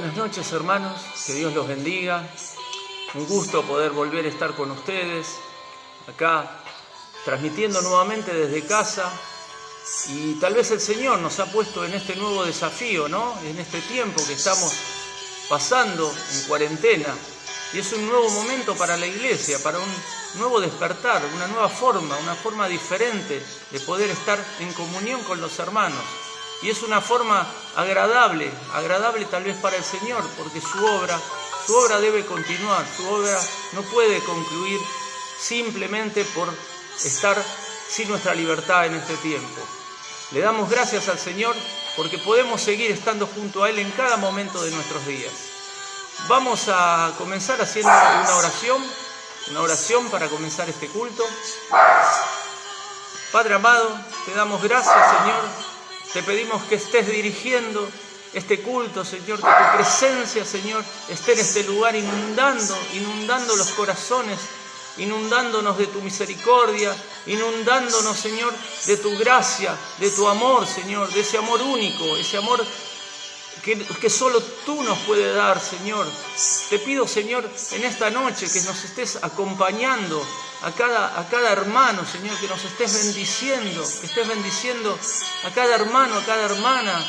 Buenas noches, hermanos, que Dios los bendiga. Un gusto poder volver a estar con ustedes acá, transmitiendo nuevamente desde casa. Y tal vez el Señor nos ha puesto en este nuevo desafío, ¿no? En este tiempo que estamos pasando en cuarentena. Y es un nuevo momento para la iglesia, para un nuevo despertar, una nueva forma, una forma diferente de poder estar en comunión con los hermanos. Y es una forma agradable tal vez para el Señor, porque su obra debe continuar, su obra no puede concluir simplemente por estar sin nuestra libertad en este tiempo. Le damos gracias al Señor porque podemos seguir estando junto a Él en cada momento de nuestros días. Vamos a comenzar haciendo una oración para comenzar este culto. Padre amado, te damos gracias, Señor. Te pedimos que estés dirigiendo este culto, Señor, que tu presencia, Señor, esté en este lugar inundando los corazones, inundándonos de tu misericordia, inundándonos, Señor, de tu gracia, de tu amor, Señor, de ese amor único, ese amor que solo tú nos puedes dar, Señor. Te pido, Señor, en esta noche que nos estés acompañando a cada hermano, Señor, que nos estés bendiciendo, que estés bendiciendo a cada hermano, a cada hermana,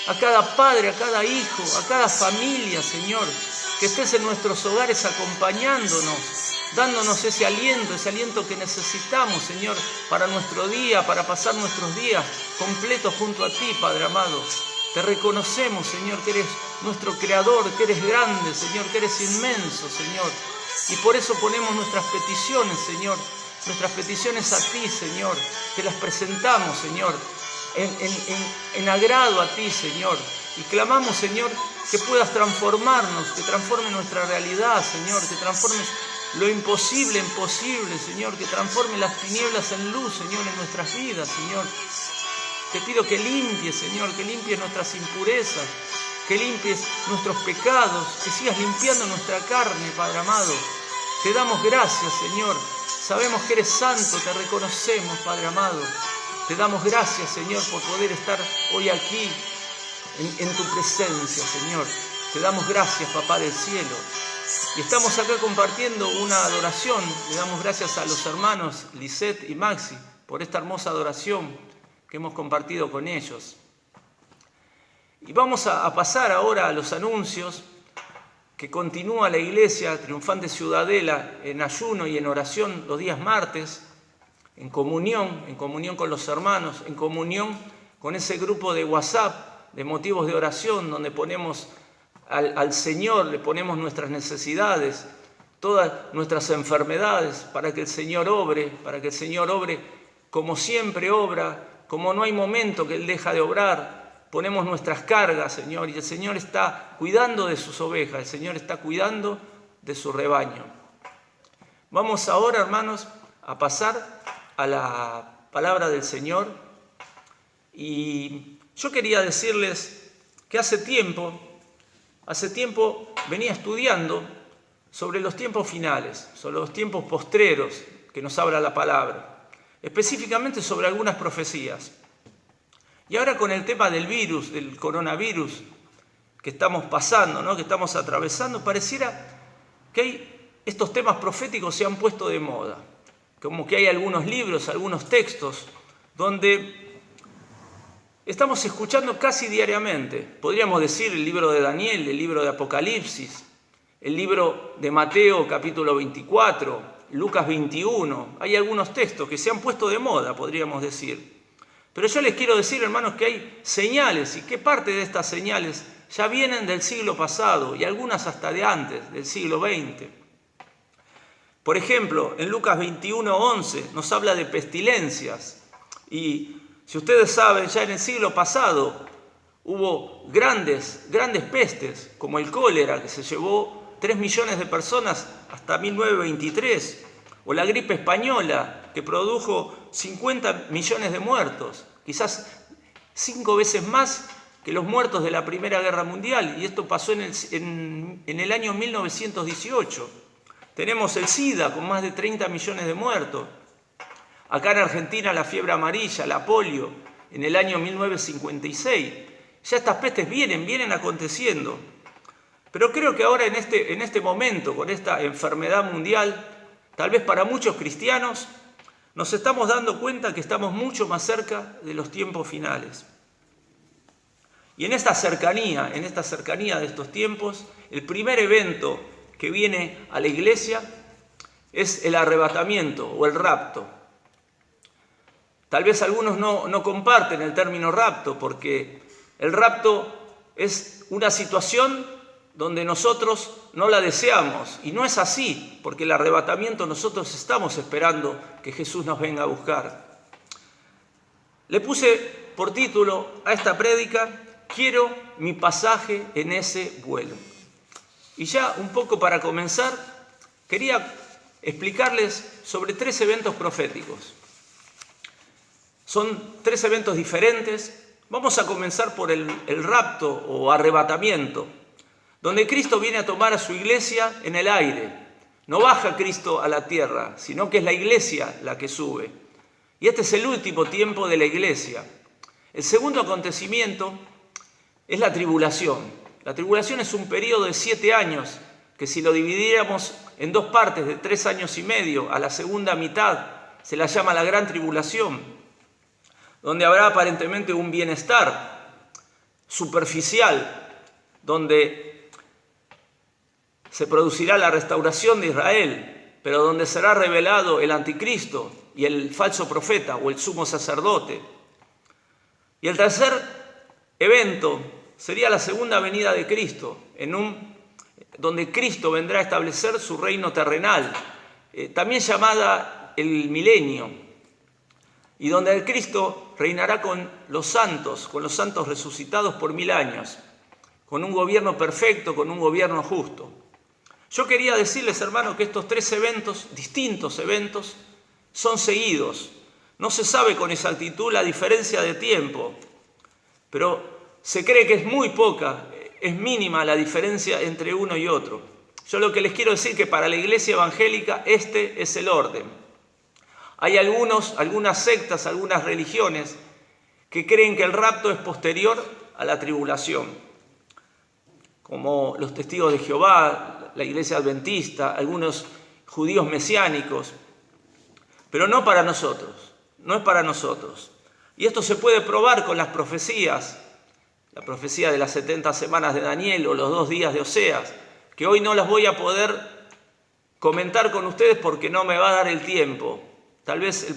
a cada padre, a cada hijo, a cada familia, Señor, que estés en nuestros hogares acompañándonos, dándonos ese aliento que necesitamos, Señor, para nuestro día, para pasar nuestros días completos junto a ti, Padre amado. Te reconocemos, Señor, que eres nuestro Creador, que eres grande, Señor, que eres inmenso, Señor. Y por eso ponemos nuestras peticiones, Señor, nuestras peticiones a ti, Señor. Te las presentamos, Señor, en agrado a ti, Señor. Y clamamos, Señor, que puedas transformarnos, que transforme nuestra realidad, Señor, que transformes lo imposible en posible, Señor, que transforme las tinieblas en luz, Señor, en nuestras vidas, Señor. Te pido que limpies, Señor, que limpies nuestras impurezas, que limpies nuestros pecados, que sigas limpiando nuestra carne, Padre amado. Te damos gracias, Señor. Sabemos que eres santo, te reconocemos, Padre amado. Te damos gracias, Señor, por poder estar hoy aquí en tu presencia, Señor. Te damos gracias, Papá del cielo. Y estamos acá compartiendo una adoración. Le damos gracias a los hermanos Lisette y Maxi por esta hermosa adoración que hemos compartido con ellos. Y vamos a pasar ahora a los anuncios que continúa la Iglesia Triunfante Ciudadela en ayuno y en oración los días martes, en comunión con los hermanos, en comunión con ese grupo de WhatsApp de motivos de oración donde ponemos al Señor, le ponemos nuestras necesidades, todas nuestras enfermedades para que el Señor obre, como siempre obra, como no hay momento que Él deja de obrar. Ponemos nuestras cargas, Señor, y el Señor está cuidando de sus ovejas, el Señor está cuidando de su rebaño. Vamos ahora, hermanos, a pasar a la palabra del Señor. Y yo quería decirles que hace tiempo venía estudiando sobre los tiempos finales, sobre los tiempos postreros que nos habla la palabra, específicamente sobre algunas profecías. Y ahora con el tema del virus, del coronavirus que estamos pasando, ¿no? Que estamos atravesando, pareciera que estos temas proféticos se han puesto de moda. Como que hay algunos libros, algunos textos, donde estamos escuchando casi diariamente. Podríamos decir el libro de Daniel, el libro de Apocalipsis, el libro de Mateo capítulo 24, Lucas 21. Hay algunos textos que se han puesto de moda, podríamos decir. Pero yo les quiero decir, hermanos, que hay señales y que parte de estas señales ya vienen del siglo pasado y algunas hasta de antes, del siglo XX. Por ejemplo, en Lucas 21:11 nos habla de pestilencias. Y si ustedes saben, ya en el siglo pasado hubo grandes pestes, como el cólera, que se llevó 3 millones de personas hasta 1923, o la gripe española, que produjo 50 millones de muertos, quizás 5 veces más que los muertos de la Primera Guerra Mundial, y esto pasó en el año 1918. Tenemos el SIDA con más de 30 millones de muertos. Acá en Argentina la fiebre amarilla, la polio, en el año 1956. Ya estas pestes vienen aconteciendo. Pero creo que ahora en este momento, con esta enfermedad mundial, tal vez para muchos cristianos, nos estamos dando cuenta que estamos mucho más cerca de los tiempos finales. Y en esta cercanía de estos tiempos, el primer evento que viene a la iglesia es el arrebatamiento o el rapto. Tal vez algunos no comparten el término rapto, porque el rapto es una situación donde nosotros no la deseamos, y no es así, porque el arrebatamiento nosotros estamos esperando que Jesús nos venga a buscar. Le puse por título a esta prédica: quiero mi pasaje en ese vuelo. Y ya un poco para comenzar, quería explicarles sobre 3 eventos proféticos. Son 3 eventos diferentes. Vamos a comenzar por el rapto o arrebatamiento, donde Cristo viene a tomar a su iglesia en el aire. No baja Cristo a la tierra, sino que es la iglesia la que sube. Y este es el último tiempo de la iglesia. El segundo acontecimiento es la tribulación. La tribulación es un periodo de 7 años, que si lo dividiéramos en 2 partes de 3 años y medio, a la segunda mitad se la llama la gran tribulación, donde habrá aparentemente un bienestar superficial, donde se producirá la restauración de Israel, pero donde será revelado el anticristo y el falso profeta o el sumo sacerdote. Y el tercer evento sería la segunda venida de Cristo, donde Cristo vendrá a establecer su reino terrenal, también llamada el milenio, y donde el Cristo reinará con los santos resucitados por 1000 años, con un gobierno perfecto, con un gobierno justo. Yo quería decirles, hermanos, que estos 3 eventos, distintos eventos, son seguidos. No se sabe con exactitud la diferencia de tiempo, pero se cree que es muy poca, es mínima la diferencia entre uno y otro. Yo lo que les quiero decir es que para la iglesia evangélica este es el orden. Hay algunas sectas, algunas religiones que creen que el rapto es posterior a la tribulación, como los testigos de Jehová, la iglesia adventista, algunos judíos mesiánicos, pero no para nosotros, no es para nosotros. Y esto se puede probar con las profecías, la profecía de las 70 semanas de Daniel o los 2 días de Oseas, que hoy no las voy a poder comentar con ustedes porque no me va a dar el tiempo. Tal vez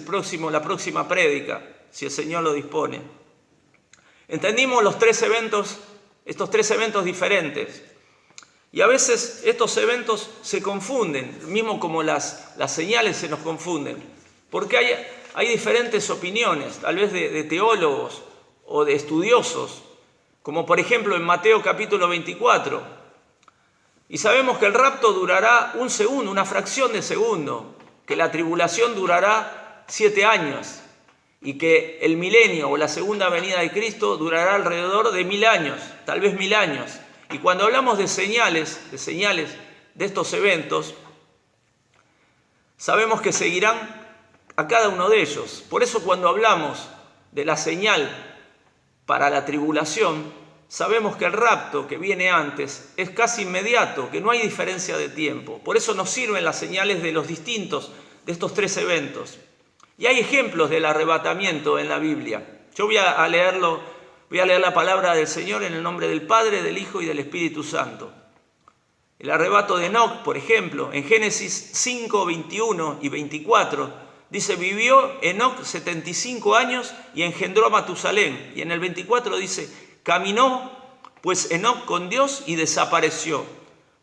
la próxima prédica, si el Señor lo dispone. Entendimos estos 3 eventos diferentes. Y a veces estos eventos se confunden, mismo como las señales se nos confunden, porque hay diferentes opiniones, tal vez de teólogos o de estudiosos, como por ejemplo en Mateo capítulo 24. Y sabemos que el rapto durará un segundo, una fracción de segundo, que la tribulación durará 7 años y que el milenio o la segunda venida de Cristo durará alrededor de 1000 años, tal vez 1000 años. Y cuando hablamos de señales de estos eventos, sabemos que seguirán a cada uno de ellos. Por eso cuando hablamos de la señal para la tribulación, sabemos que el rapto que viene antes es casi inmediato, que no hay diferencia de tiempo. Por eso nos sirven las señales de estos 3 eventos. Y hay ejemplos del arrebatamiento en la Biblia. Yo voy a leer la palabra del Señor en el nombre del Padre, del Hijo y del Espíritu Santo. El arrebato de Enoc, por ejemplo, en Génesis 5, 21 y 24, dice: vivió Enoc 75 años y engendró a Matusalén. Y en el 24 dice: caminó pues Enoc con Dios y desapareció,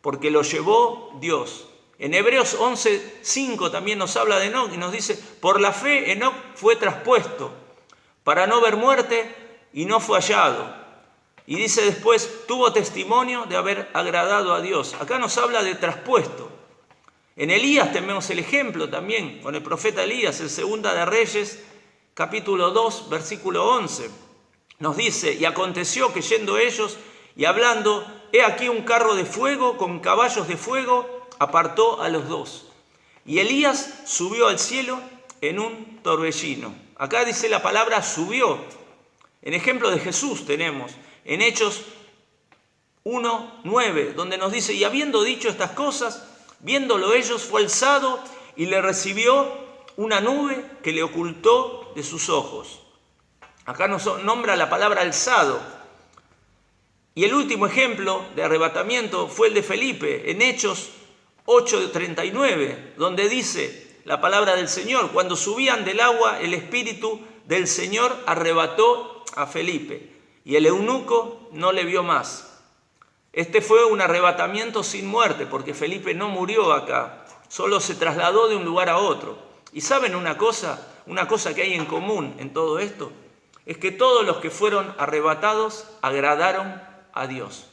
porque lo llevó Dios. En Hebreos 11, 5 también nos habla de Enoc y nos dice: por la fe Enoc fue traspuesto para no ver muerte y no fue hallado. Y dice después: tuvo testimonio de haber agradado a Dios. Acá nos habla de traspuesto. En Elías tenemos el ejemplo también, con el profeta Elías, en Segunda de Reyes, capítulo 2, versículo 11. Nos dice: y aconteció que yendo ellos y hablando, he aquí un carro de fuego con caballos de fuego, apartó a los 2. Y Elías subió al cielo en un torbellino. Acá dice la palabra subió. En ejemplo de Jesús tenemos en Hechos 1:9, donde nos dice: y habiendo dicho estas cosas, viéndolo ellos, fue alzado y le recibió una nube que le ocultó de sus ojos. Acá nos nombra la palabra alzado. Y el último ejemplo de arrebatamiento fue el de Felipe, en Hechos 8:39, donde dice la palabra del Señor: cuando subían del agua, el Espíritu del Señor arrebató a Felipe, y el eunuco no le vio más. Este fue un arrebatamiento sin muerte, porque Felipe no murió acá, solo se trasladó de un lugar a otro. ¿Y saben una cosa que hay en común en todo esto? Es que todos los que fueron arrebatados agradaron a Dios.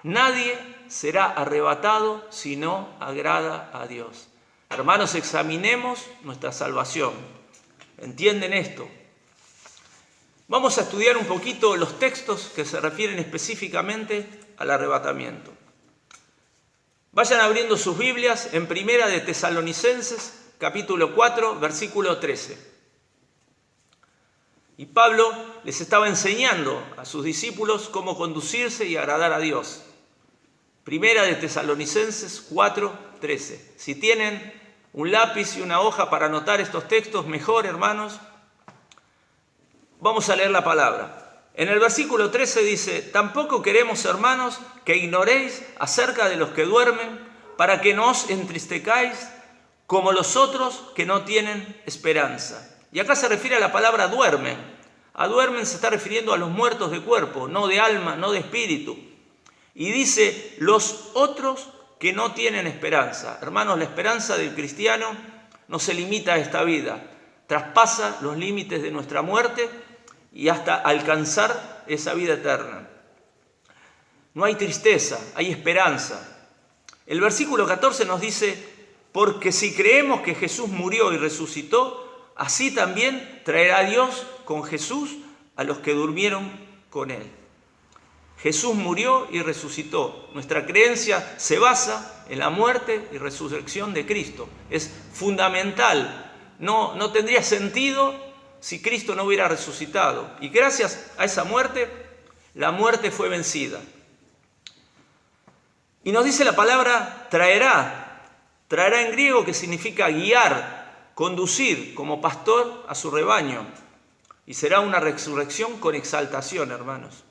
Nadie será arrebatado si no agrada a Dios. Hermanos, examinemos nuestra salvación. ¿Entienden esto? Vamos a estudiar un poquito los textos que se refieren específicamente al arrebatamiento. Vayan abriendo sus Biblias en Primera de Tesalonicenses, capítulo 4, versículo 13. Y Pablo les estaba enseñando a sus discípulos cómo conducirse y agradar a Dios. Primera de Tesalonicenses 4, 13. Si tienen un lápiz y una hoja para anotar estos textos, mejor, hermanos. Vamos a leer la palabra. En el versículo 13 dice: tampoco queremos, hermanos, que ignoréis acerca de los que duermen, para que no os entristezcáis como los otros que no tienen esperanza. Y acá se refiere a la palabra duermen. A duermen se está refiriendo a los muertos de cuerpo, no de alma, no de espíritu. Y dice: los otros que no tienen esperanza. Hermanos, la esperanza del cristiano no se limita a esta vida, traspasa los límites de nuestra muerte y hasta alcanzar esa vida eterna. No hay tristeza, hay esperanza. El versículo 14 nos dice: porque si creemos que Jesús murió y resucitó, así también traerá Dios con Jesús a los que durmieron con él. Jesús murió y resucitó. Nuestra creencia se basa en la muerte y resurrección de Cristo. Es fundamental. No tendría sentido si Cristo no hubiera resucitado. Y gracias a esa muerte, la muerte fue vencida. Y nos dice la palabra traerá. Traerá en griego, que significa guiar, conducir como pastor a su rebaño. Y será una resurrección con exaltación, hermanos.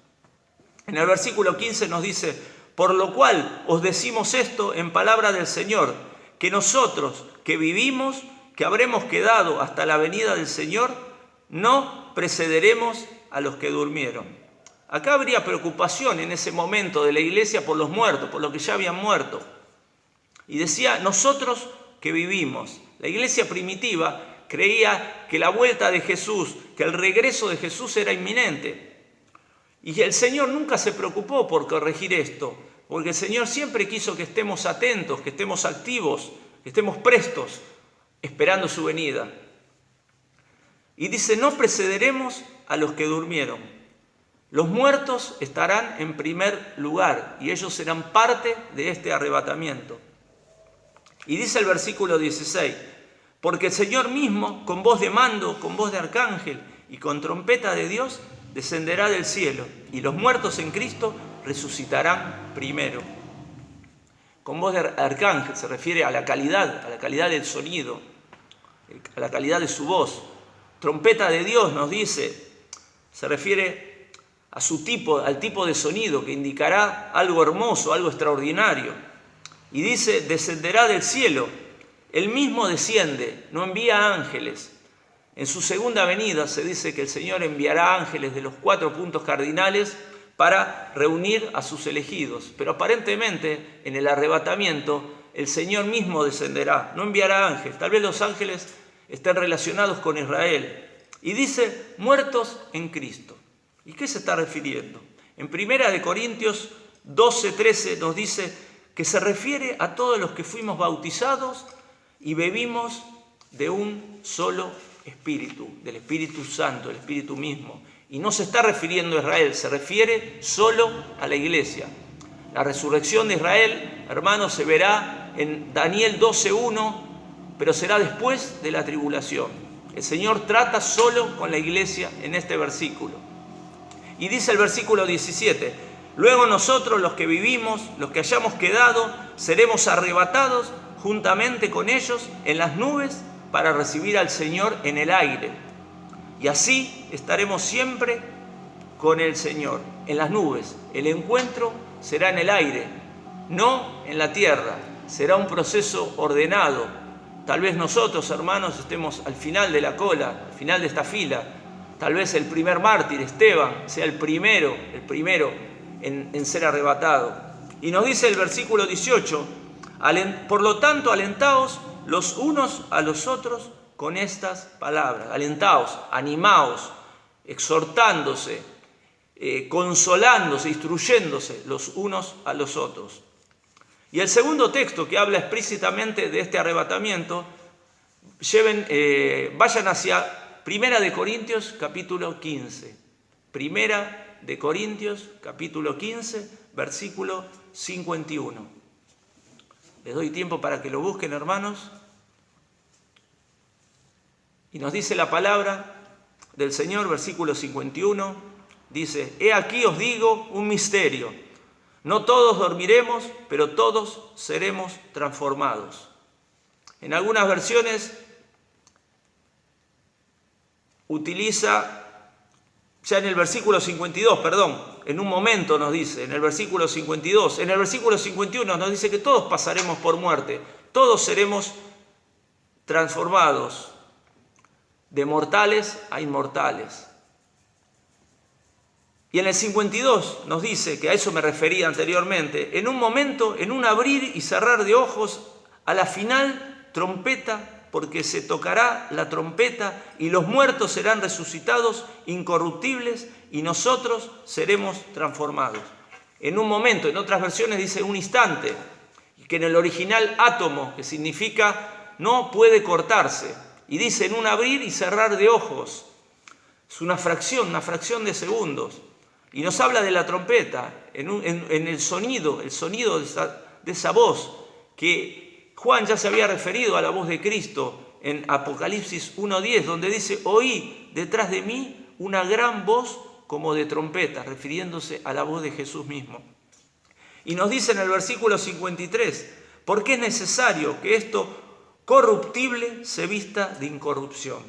En el versículo 15 nos dice: por lo cual os decimos esto en palabra del Señor, que nosotros que vivimos, que habremos quedado hasta la venida del Señor, no precederemos a los que durmieron. Acá habría preocupación en ese momento de la iglesia por los muertos, por los que ya habían muerto. Y decía: nosotros que vivimos. La iglesia primitiva creía que la vuelta de Jesús, que el regreso de Jesús era inminente. Y el Señor nunca se preocupó por corregir esto, porque el Señor siempre quiso que estemos atentos, que estemos activos, que estemos prestos, esperando su venida. Y dice: no precederemos a los que durmieron. Los muertos estarán en primer lugar y ellos serán parte de este arrebatamiento. Y dice el versículo 16: porque el Señor mismo, con voz de mando, con voz de arcángel y con trompeta de Dios, descenderá del cielo, y los muertos en Cristo resucitarán primero. Con voz de arcángel se refiere a la calidad del sonido, a la calidad de su voz. Trompeta de Dios nos dice, se refiere a al tipo de sonido que indicará algo hermoso, algo extraordinario. Y dice: descenderá del cielo. Él mismo desciende, no envía ángeles. En su segunda venida se dice que el Señor enviará ángeles de los 4 puntos cardinales para reunir a sus elegidos. Pero aparentemente en el arrebatamiento el Señor mismo descenderá, no enviará ángeles. Tal vez los ángeles estén relacionados con Israel. Y dice: muertos en Cristo. ¿Y qué se está refiriendo? En 1 Corintios 12:13 nos dice que se refiere a todos los que fuimos bautizados y bebimos de un solo Espíritu, del Espíritu Santo, el Espíritu mismo. Y no se está refiriendo a Israel, se refiere solo a la iglesia. La resurrección de Israel, hermanos, se verá en Daniel 12:1, pero será después de la tribulación. El Señor trata solo con la iglesia en este versículo. Y dice el versículo 17: Luego nosotros, los que vivimos, los que hayamos quedado, seremos arrebatados juntamente con ellos en las nubes para recibir al Señor en el aire. Y así estaremos siempre con el Señor, en las nubes. El encuentro será en el aire, no en la tierra. Será un proceso ordenado. Tal vez nosotros, hermanos, estemos al final de la cola, al final de esta fila. Tal vez el primer mártir, Esteban, sea el primero en ser arrebatado. Y nos dice el versículo 18, por lo tanto, alentaos los unos a los otros con estas palabras. Alentaos, animaos, exhortándose, consolándose, instruyéndose los unos a los otros. Y el segundo texto que habla explícitamente de este arrebatamiento, vayan hacia Primera de Corintios capítulo 15. Primera de Corintios capítulo 15, versículo 51. Les doy tiempo para que lo busquen, hermanos. Y nos dice la palabra del Señor, versículo 51, dice: he aquí os digo un misterio. No todos dormiremos, pero todos seremos transformados. En algunas versiones utiliza, ya en el versículo 52, en un momento nos dice, en el versículo 52, en el versículo 51 nos dice que todos pasaremos por muerte, todos seremos transformados de mortales a inmortales. Y en el 52 nos dice, que a eso me refería anteriormente, en un momento, en un abrir y cerrar de ojos, a la final trompeta, porque se tocará la trompeta y los muertos serán resucitados incorruptibles y nosotros seremos transformados. En un momento, en otras versiones dice un instante, que en el original átomo, que significa no puede cortarse, y dice en un abrir y cerrar de ojos. Es una fracción de segundos. Y nos habla de la trompeta, en el sonido de esa voz, que Juan ya se había referido a la voz de Cristo en Apocalipsis 1:10, donde dice: oí detrás de mí una gran voz como de trompeta, refiriéndose a la voz de Jesús mismo. Y nos dice en el versículo 53, porque es necesario que esto corruptible se vista de incorrupción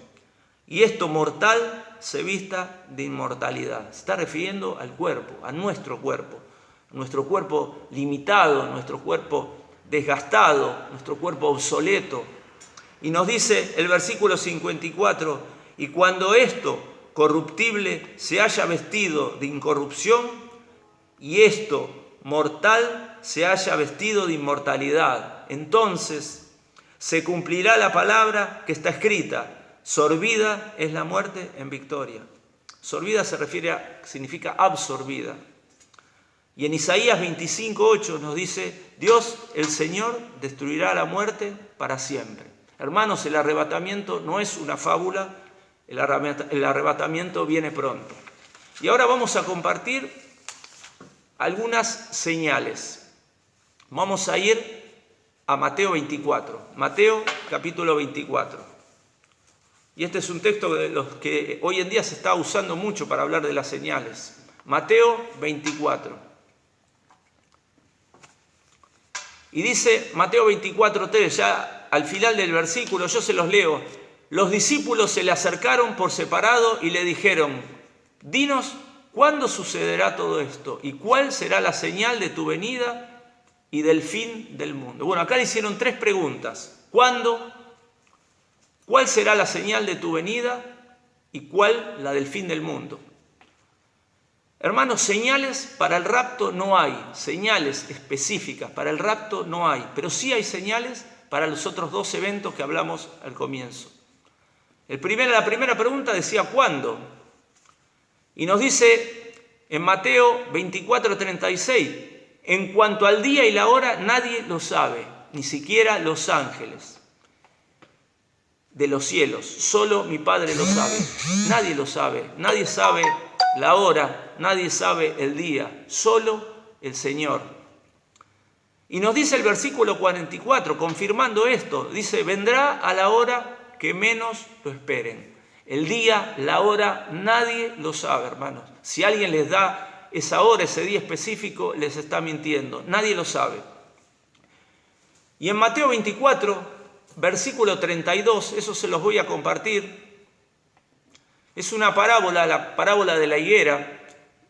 y esto mortal se vista de inmortalidad. Se está refiriendo al cuerpo, a nuestro cuerpo limitado, nuestro cuerpo desgastado, nuestro cuerpo obsoleto. Y nos dice el versículo 54, y cuando esto corruptible se haya vestido de incorrupción y esto mortal se haya vestido de inmortalidad, entonces se cumplirá la palabra que está escrita: sorbida es la muerte en victoria. Sorbida significa absorbida. Y en Isaías 25:8 nos dice: Dios, el Señor, destruirá la muerte para siempre. Hermanos, el arrebatamiento no es una fábula, el arrebatamiento viene pronto. Y ahora vamos a compartir algunas señales. Vamos a ir a Mateo 24, Mateo capítulo 24. Y este es un texto de los que hoy en día se está usando mucho para hablar de las señales. Mateo 24. Y dice Mateo 24:3, ya al final del versículo, yo se los leo. Los discípulos se le acercaron por separado y le dijeron: dinos, ¿cuándo sucederá todo esto? ¿Y cuál será la señal de tu venida y del fin del mundo? Bueno, acá le hicieron tres preguntas. ¿Cuándo? ¿Cuál será la señal de tu venida? ¿Y cuál la del fin del mundo? Hermanos, señales para el rapto no hay. Señales específicas para el rapto no hay. Pero sí hay señales para los otros dos eventos que hablamos al comienzo. La primera pregunta decía ¿cuándo? Y nos dice en Mateo 24:36, en cuanto al día y la hora nadie lo sabe, ni siquiera los ángeles de los cielos, solo mi Padre lo sabe. Nadie lo sabe, nadie sabe la hora, nadie sabe el día, solo el Señor. Y nos dice el versículo 44, confirmando esto, dice: vendrá a la hora que menos lo esperen. El día, la hora, nadie lo sabe, hermanos. Si alguien les da esa hora, ese día específico, les está mintiendo. Nadie lo sabe. Y en Mateo 24, versículo 32, eso se los voy a compartir. Es una parábola, la parábola de la higuera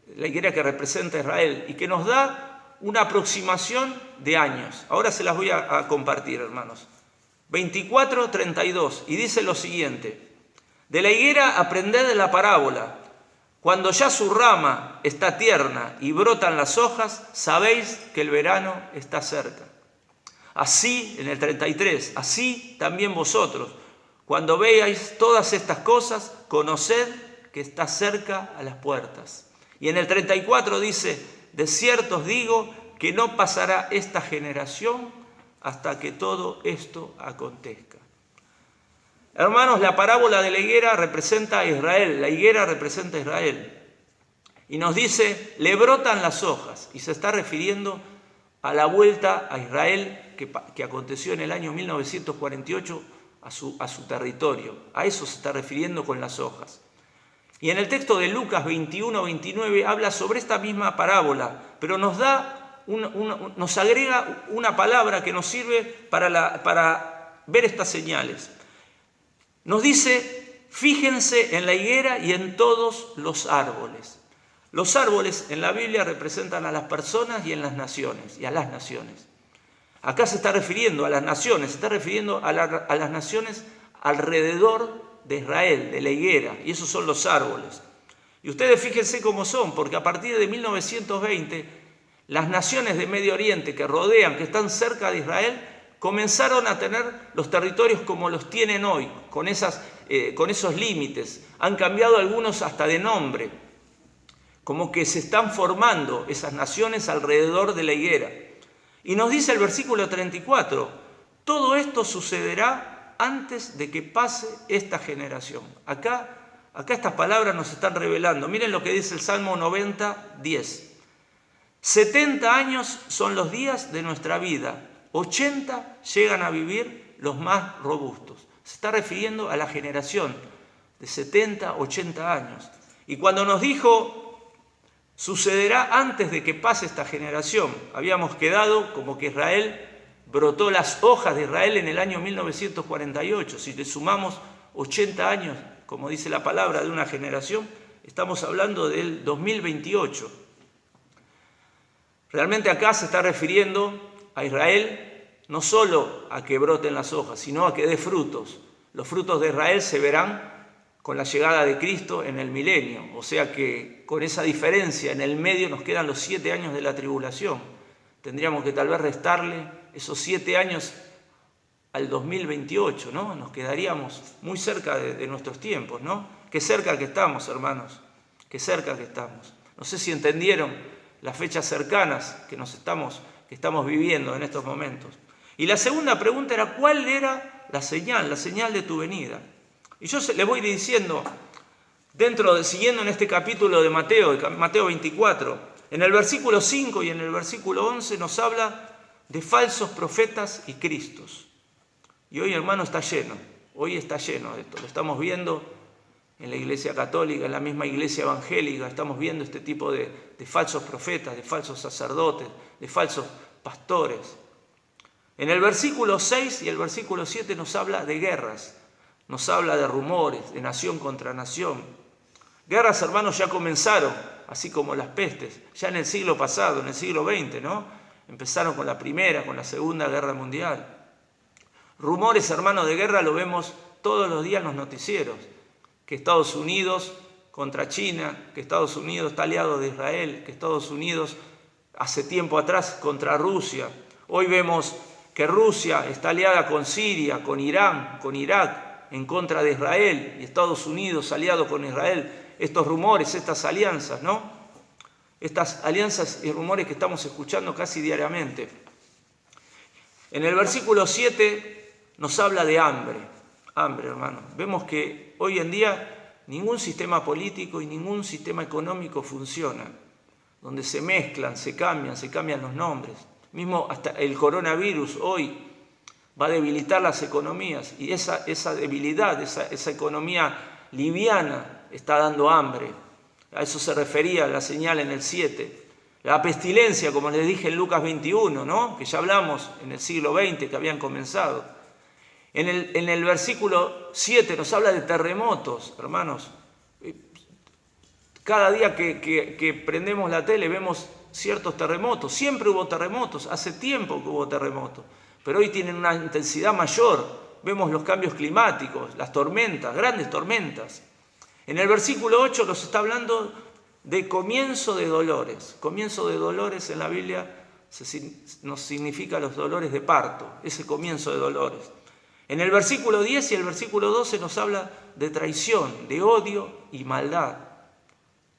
que representa a Israel y que nos da una aproximación de años. Ahora se las voy a compartir, hermanos. 24, 32, y dice lo siguiente: de la higuera aprended de la parábola. Cuando ya su rama está tierna y brotan las hojas, sabéis que el verano está cerca. Así, en el 33, así también vosotros, cuando veáis todas estas cosas, conoced que está cerca a las puertas. Y en el 34 dice: de cierto os digo que no pasará esta generación hasta que todo esto acontezca. Hermanos, la parábola de la higuera representa a Israel, la higuera representa a Israel. Y nos dice, le brotan las hojas, y se está refiriendo a la vuelta a Israel que aconteció en el año 1948 a su territorio. A eso se está refiriendo con las hojas. Y en el texto de Lucas 21-29 habla sobre esta misma parábola, pero nos agrega una palabra que nos sirve para ver estas señales. Nos dice, fíjense en la higuera y en todos los árboles. Los árboles en la Biblia representan a las personas y a las naciones. Acá se está refiriendo a las naciones, se está refiriendo a las naciones alrededor de Israel, de la higuera, y esos son los árboles. Y ustedes fíjense cómo son, porque a partir de 1920, las naciones de Medio Oriente que rodean, que están cerca de Israel, comenzaron a tener los territorios como los tienen hoy, con esos límites. Han cambiado algunos hasta de nombre, como que se están formando esas naciones alrededor de la higuera. Y nos dice el versículo 34, todo esto sucederá antes de que pase esta generación. Acá estas palabras nos están revelando. Miren lo que dice el Salmo 90, 10. 70 años son los días de nuestra vida. 80 llegan a vivir los más robustos. Se está refiriendo a la generación de 70, 80 años. Y cuando nos dijo, sucederá antes de que pase esta generación, habíamos quedado como que Israel brotó las hojas de Israel en el año 1948. Si le sumamos 80 años, como dice la palabra, de una generación, estamos hablando del 2028. Realmente acá se está refiriendo a Israel no solo a que broten las hojas, sino a que dé frutos. Los frutos de Israel se verán con la llegada de Cristo en el milenio. O sea que con esa diferencia en el medio nos quedan los 7 años de la tribulación. Tendríamos que tal vez restarle esos 7 años al 2028, ¿no? Nos quedaríamos muy cerca de nuestros tiempos, ¿no? Qué cerca que estamos, hermanos, qué cerca que estamos. No sé si entendieron las fechas cercanas que estamos viviendo en estos momentos. Y la segunda pregunta era, ¿cuál era la señal de tu venida? Y yo le voy diciendo, siguiendo en este capítulo de Mateo 24, en el versículo 5 y en el versículo 11 nos habla de falsos profetas y cristos. Y hoy, hermano, está lleno de esto. Lo estamos viendo en la iglesia católica, en la misma iglesia evangélica, estamos viendo este tipo de falsos profetas, de falsos sacerdotes, de falsos pastores. En el versículo 6 y el versículo 7 nos habla de guerras, nos habla de rumores, de nación contra nación. Guerras, hermanos, ya comenzaron, así como las pestes, ya en el siglo pasado, en el siglo XX, ¿no? Empezaron con la Primera, con la Segunda Guerra Mundial. Rumores, hermanos, de guerra lo vemos todos los días en los noticieros, que Estados Unidos contra China, que Estados Unidos está aliado de Israel, que Estados Unidos hace tiempo atrás contra Rusia. Hoy vemos que Rusia está aliada con Siria, con Irán, con Irak, en contra de Israel, y Estados Unidos aliado con Israel. Estos rumores, estas alianzas, ¿no? Estas alianzas y rumores que estamos escuchando casi diariamente. En el versículo 7 nos habla de hambre, hermano. Vemos que hoy en día ningún sistema político y ningún sistema económico funciona, donde se mezclan, se cambian los nombres. Mismo hasta el coronavirus hoy va a debilitar las economías y esa debilidad, esa economía liviana está dando hambre. A eso se refería la señal en el 7. La pestilencia, como les dije en Lucas 21, ¿no? Que ya hablamos en el siglo XX, que habían comenzado. En el versículo 7 nos habla de terremotos, hermanos. Cada día que prendemos la tele vemos ciertos terremotos. Siempre hubo terremotos, hace tiempo que hubo terremotos, pero hoy tienen una intensidad mayor. Vemos los cambios climáticos, las tormentas, grandes tormentas. En el versículo 8 nos está hablando de comienzo de dolores. Comienzo de dolores en la Biblia nos significa los dolores de parto, ese comienzo de dolores. En el versículo 10 y el versículo 12 nos habla de traición, de odio y maldad.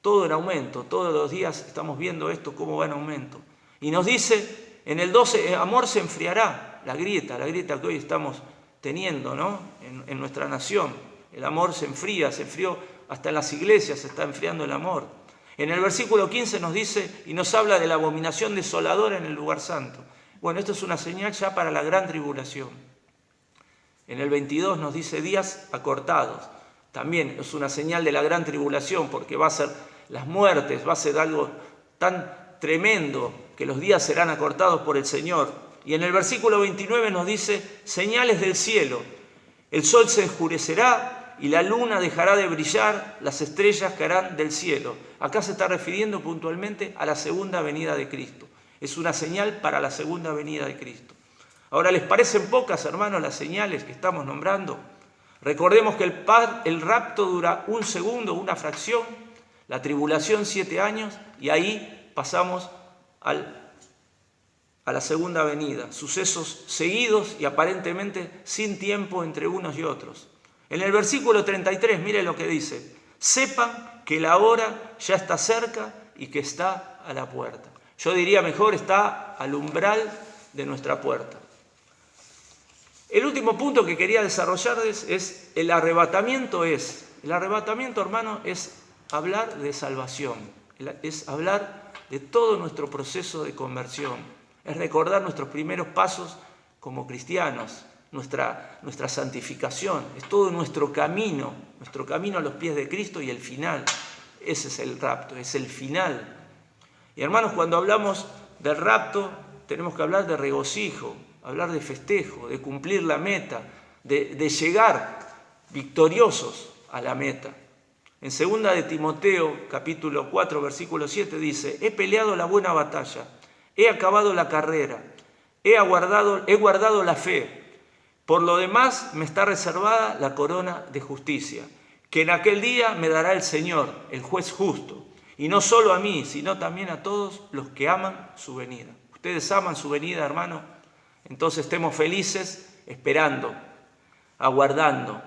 Todo en aumento, todos los días estamos viendo esto, cómo va en aumento. Y nos dice en el 12, amor se enfriará, la grieta que hoy estamos teniendo, ¿no? en nuestra nación. El amor se enfrió, hasta en las iglesias se está enfriando el amor. En el versículo 15 nos dice y nos habla de la abominación desoladora en el lugar santo. Bueno, esto es una señal ya para la gran tribulación. En el 22 nos dice días acortados. También es una señal de la gran tribulación, porque va a ser las muertes, va a ser algo tan tremendo que los días serán acortados por el Señor. Y en el versículo 29 nos dice señales del cielo. El sol se oscurecerá y la luna dejará de brillar, las estrellas caerán del cielo. Acá se está refiriendo puntualmente a la segunda venida de Cristo. Es una señal para la segunda venida de Cristo. Ahora, ¿les parecen pocas, hermanos, las señales que estamos nombrando? Recordemos que el rapto dura un segundo, una fracción, la tribulación 7 años, y ahí pasamos a la segunda venida. Sucesos seguidos y aparentemente sin tiempo entre unos y otros. En el versículo 33, mire lo que dice: sepan que la hora ya está cerca y que está a la puerta. Yo diría mejor, está al umbral de nuestra puerta. El último punto que quería desarrollarles es el arrebatamiento. El arrebatamiento, hermano, es hablar de salvación, es hablar de todo nuestro proceso de conversión, es recordar nuestros primeros pasos como cristianos, nuestra santificación, es todo nuestro camino a los pies de Cristo y el final. Ese es el rapto, es el final. Y hermanos, cuando hablamos del rapto, tenemos que hablar de regocijo, hablar de festejo, de cumplir la meta, de llegar victoriosos a la meta. En 2 de Timoteo, capítulo 4, versículo 7, dice: he peleado la buena batalla, he acabado la carrera, he guardado la fe. Por lo demás me está reservada la corona de justicia, que en aquel día me dará el Señor, el juez justo, y no solo a mí, sino también a todos los que aman su venida. ¿Ustedes aman su venida, hermano? Entonces estemos felices, esperando, aguardando.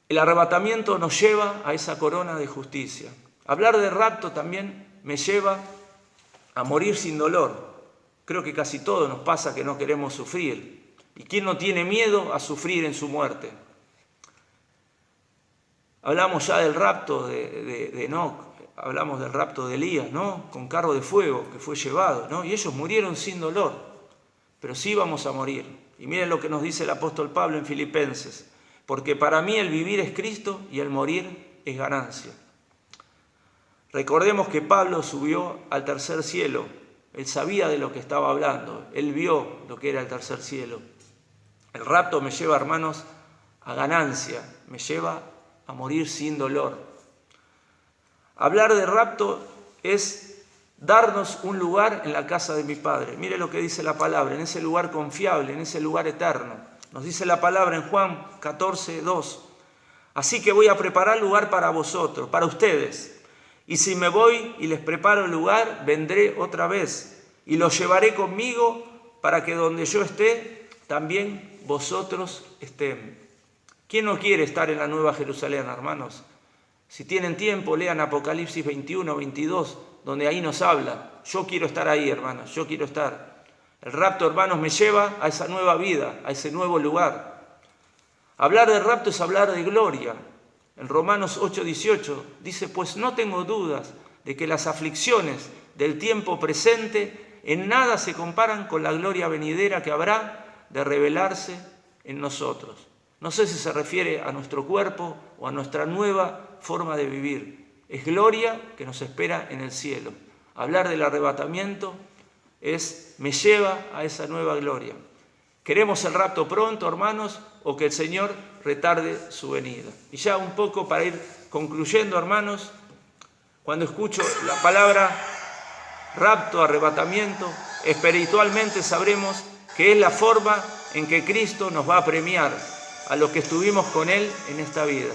El arrebatamiento nos lleva a esa corona de justicia. Hablar de rapto también me lleva a morir sin dolor. Creo que casi todo nos pasa que no queremos sufrir. ¿Y quién no tiene miedo a sufrir en su muerte? Hablamos ya del rapto de Enoc, hablamos del rapto de Elías, ¿no? Con carro de fuego que fue llevado, ¿no? Y ellos murieron sin dolor, pero sí vamos a morir. Y miren lo que nos dice el apóstol Pablo en Filipenses: porque para mí el vivir es Cristo y el morir es ganancia. Recordemos que Pablo subió al tercer cielo. Él sabía de lo que estaba hablando, él vio lo que era el tercer cielo. El rapto me lleva, hermanos, a ganancia, me lleva a morir sin dolor. Hablar de rapto es darnos un lugar en la casa de mi Padre. Mire lo que dice la palabra, en ese lugar confiable, en ese lugar eterno. Nos dice la palabra en Juan 14, 2. Así que voy a preparar lugar para vosotros, para ustedes. Y si me voy y les preparo el lugar, vendré otra vez y los llevaré conmigo para que donde yo esté, también vosotros estén. ¿Quién no quiere estar en la Nueva Jerusalén, hermanos? Si tienen tiempo, lean Apocalipsis 21, 22, donde ahí nos habla. Yo quiero estar ahí, hermanos, yo quiero estar. El rapto, hermanos, me lleva a esa nueva vida, a ese nuevo lugar. Hablar de rapto es hablar de gloria. En Romanos 8, 18 dice: pues no tengo dudas de que las aflicciones del tiempo presente en nada se comparan con la gloria venidera que habrá de revelarse en nosotros. No sé si se refiere a nuestro cuerpo o a nuestra nueva forma de vivir. Es gloria que nos espera en el cielo. Hablar del arrebatamiento me lleva a esa nueva gloria. ¿Queremos el rapto pronto, hermanos, o que el Señor retarde su venida? Y ya un poco para ir concluyendo, hermanos, cuando escucho la palabra rapto, arrebatamiento, espiritualmente sabremos que es la forma en que Cristo nos va a premiar a los que estuvimos con Él en esta vida.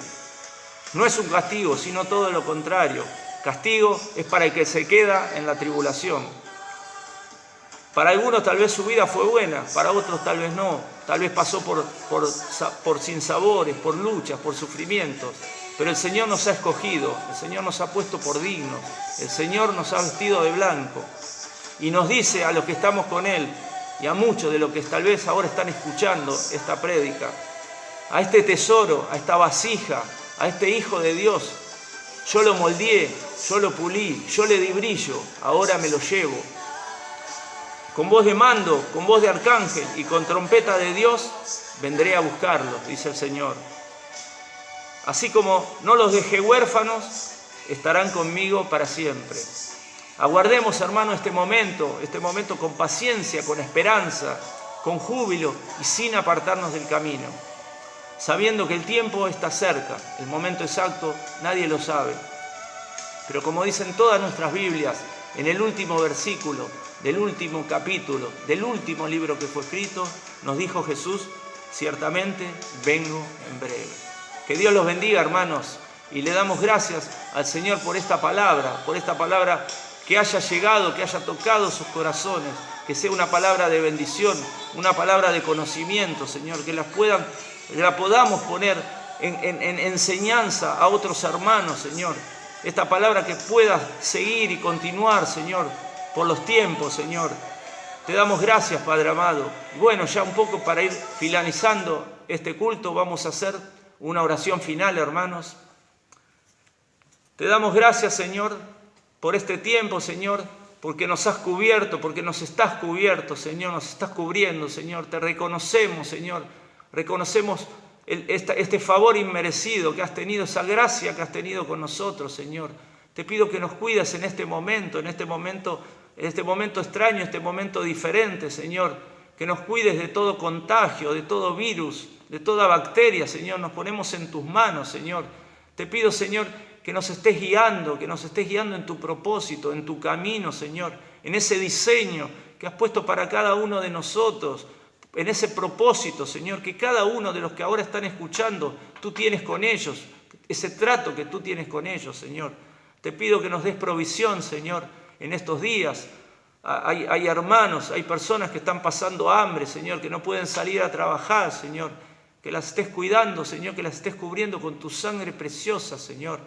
No es un castigo, sino todo lo contrario. Castigo es para el que se queda en la tribulación. Para algunos tal vez su vida fue buena, para otros tal vez no. Tal vez pasó por sinsabores, por luchas, por sufrimientos. Pero el Señor nos ha escogido, el Señor nos ha puesto por dignos, el Señor nos ha vestido de blanco. Y nos dice a los que estamos con Él y a muchos de los que tal vez ahora están escuchando esta prédica, a este tesoro, a esta vasija, a este Hijo de Dios, yo lo moldeé, yo lo pulí, yo le di brillo, ahora me lo llevo. Con voz de mando, con voz de arcángel y con trompeta de Dios, vendré a buscarlos, dice el Señor. Así como no los dejé huérfanos, estarán conmigo para siempre. Aguardemos, hermano, este momento con paciencia, con esperanza, con júbilo y sin apartarnos del camino, sabiendo que el tiempo está cerca, el momento exacto nadie lo sabe. Pero como dicen todas nuestras Biblias, en el último versículo del último capítulo, del último libro que fue escrito, nos dijo Jesús, ciertamente vengo en breve. Que Dios los bendiga, hermanos, y le damos gracias al Señor por esta palabra que haya llegado, que haya tocado sus corazones, que sea una palabra de bendición, una palabra de conocimiento, Señor, que la podamos poner en enseñanza a otros hermanos, Señor. Esta palabra que pueda seguir y continuar, Señor, por los tiempos, Señor. Te damos gracias, Padre amado. Bueno, ya un poco para ir finalizando este culto, vamos a hacer una oración final, hermanos. Te damos gracias, Señor, por este tiempo, Señor, porque nos has cubierto, porque nos estás cubierto, Señor, nos estás cubriendo, Señor. Te reconocemos, Señor. Reconocemos este favor inmerecido que has tenido, esa gracia que has tenido con nosotros, Señor. Te pido que nos cuides en este momento extraño, este momento diferente, Señor. Que nos cuides de todo contagio, de todo virus, de toda bacteria, Señor. Nos ponemos en tus manos, Señor. Te pido, Señor, que nos estés guiando en tu propósito, en tu camino, Señor. En ese diseño que has puesto para cada uno de nosotros. En ese propósito, Señor, que cada uno de los que ahora están escuchando, tú tienes con ellos, ese trato que tú tienes con ellos, Señor. Te pido que nos des provisión, Señor, en estos días. Hay hermanos, hay personas que están pasando hambre, Señor, que no pueden salir a trabajar, Señor. Que las estés cuidando, Señor, que las estés cubriendo con tu sangre preciosa, Señor.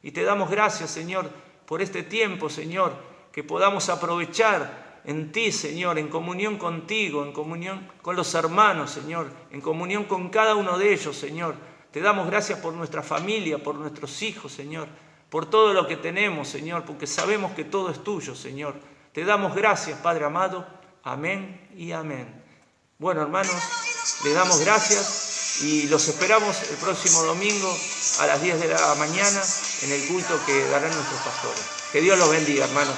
Y te damos gracias, Señor, por este tiempo, Señor, que podamos aprovechar en ti, Señor, en comunión contigo, en comunión con los hermanos, Señor, en comunión con cada uno de ellos, Señor. Te damos gracias por nuestra familia, por nuestros hijos, Señor, por todo lo que tenemos, Señor, porque sabemos que todo es tuyo, Señor. Te damos gracias, Padre amado. Amén y amén. Bueno, hermanos, le damos gracias y los esperamos el próximo domingo a las 10 de la mañana en el culto que darán nuestros pastores. Que Dios los bendiga, hermanos.